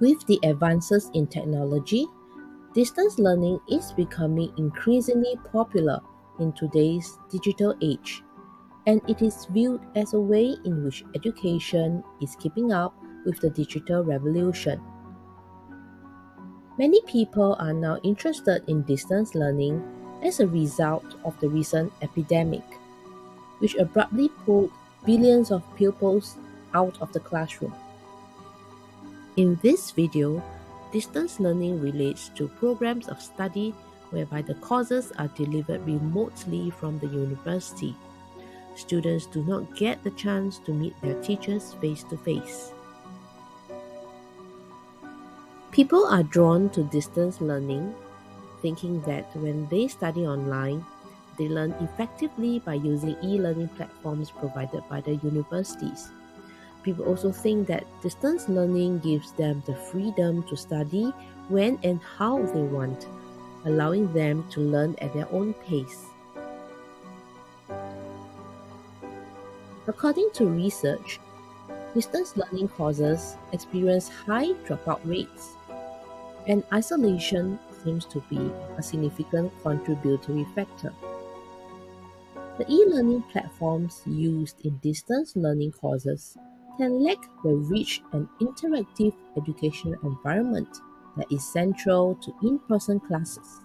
With the advances in technology, distance learning is becoming increasingly popular in today's digital age, and it is viewed as a way in which education is keeping up with the digital revolution. Many people are now interested in distance learning as a result of the recent epidemic, which abruptly pulled billions of pupils out of the classroom. In this video, distance learning relates to programs of study whereby the courses are delivered remotely from the university. Students do not get the chance to meet their teachers face to face. People are drawn to distance learning, thinking that when they study online, they learn effectively by using e-learning platforms provided by the universities. People also think that distance learning gives them the freedom to study when and how they want, allowing them to learn at their own pace. According to research, distance learning courses experience high dropout rates, and isolation seems to be a significant contributory factor. The e-learning platforms used in distance learning courses can lack the rich and interactive educational environment that is central to in-person classes.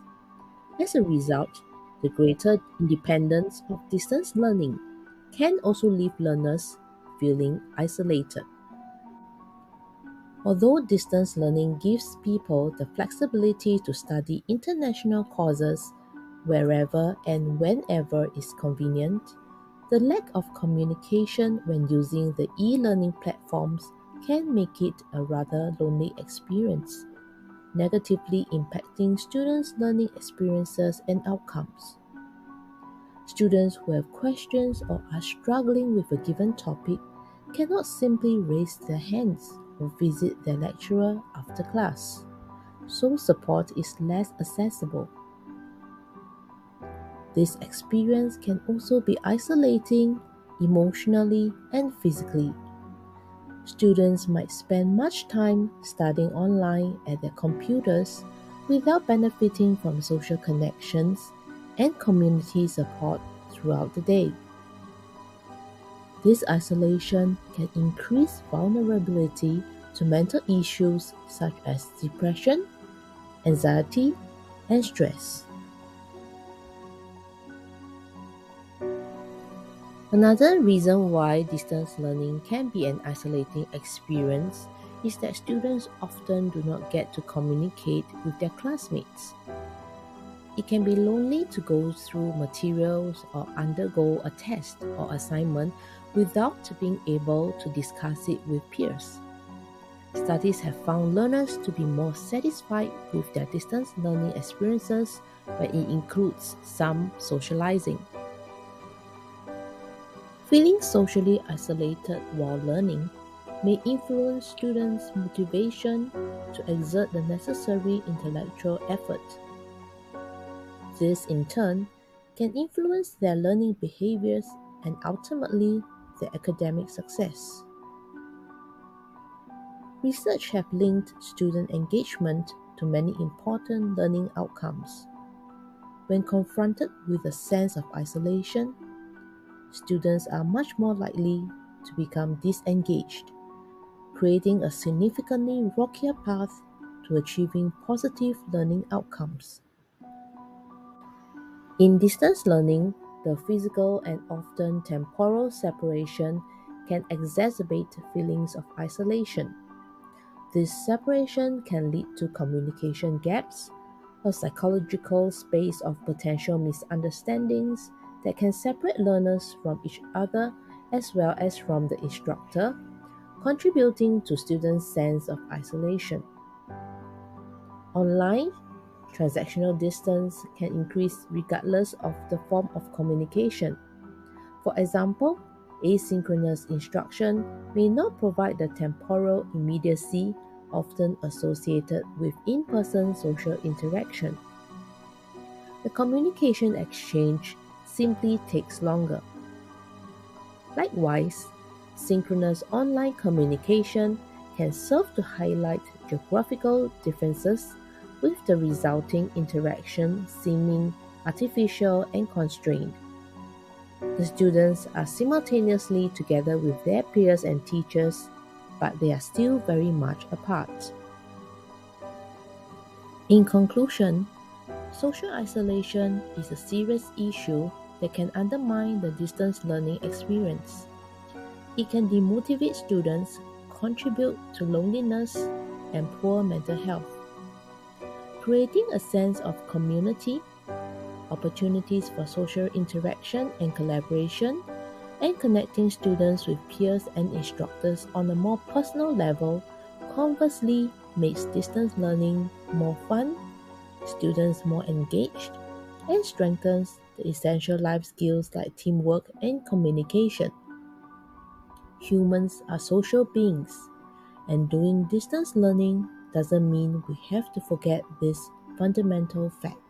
As a result, the greater independence of distance learning can also leave learners feeling isolated. Although distance learning gives people the flexibility to study international courses wherever and whenever is convenient, the lack of communication when using the e-learning platforms can make it a rather lonely experience, negatively impacting students' learning experiences and outcomes. Students who have questions or are struggling with a given topic cannot simply raise their hands or visit their lecturer after class, so support is less accessible. This experience can also be isolating emotionally and physically. Students might spend much time studying online at their computers without benefiting from social connections and community support throughout the day. This isolation can increase vulnerability to mental issues such as depression, anxiety, and stress. Another reason why distance learning can be an isolating experience is that students often do not get to communicate with their classmates. It can be lonely to go through materials or undergo a test or assignment without being able to discuss it with peers. Studies have found learners to be more satisfied with their distance learning experiences when it includes some socializing. Feeling socially isolated while learning may influence students' motivation to exert the necessary intellectual effort. This, in turn, can influence their learning behaviors and ultimately their academic success. Research have linked student engagement to many important learning outcomes. When confronted with a sense of isolation, students are much more likely to become disengaged, creating a significantly rockier path to achieving positive learning outcomes. In distance learning, the physical and often temporal separation can exacerbate feelings of isolation. This separation can lead to communication gaps, a psychological space of potential misunderstandings that can separate learners from each other as well as from the instructor, contributing to students' sense of isolation. Online, transactional distance can increase regardless of the form of communication. For example, asynchronous instruction may not provide the temporal immediacy often associated with in-person social interaction. The communication exchange simply takes longer. Likewise, synchronous online communication can serve to highlight geographical differences, with the resulting interaction seeming artificial and constrained. The students are simultaneously together with their peers and teachers, but they are still very much apart. In conclusion, social isolation is a serious issue that can undermine the distance learning experience. It can demotivate students, contribute to loneliness and poor mental health. Creating a sense of community, opportunities for social interaction and collaboration, and connecting students with peers and instructors on a more personal level conversely makes distance learning more fun, students more engaged, and strengthens the essential life skills like teamwork and communication. Humans are social beings, and doing distance learning doesn't mean we have to forget this fundamental fact.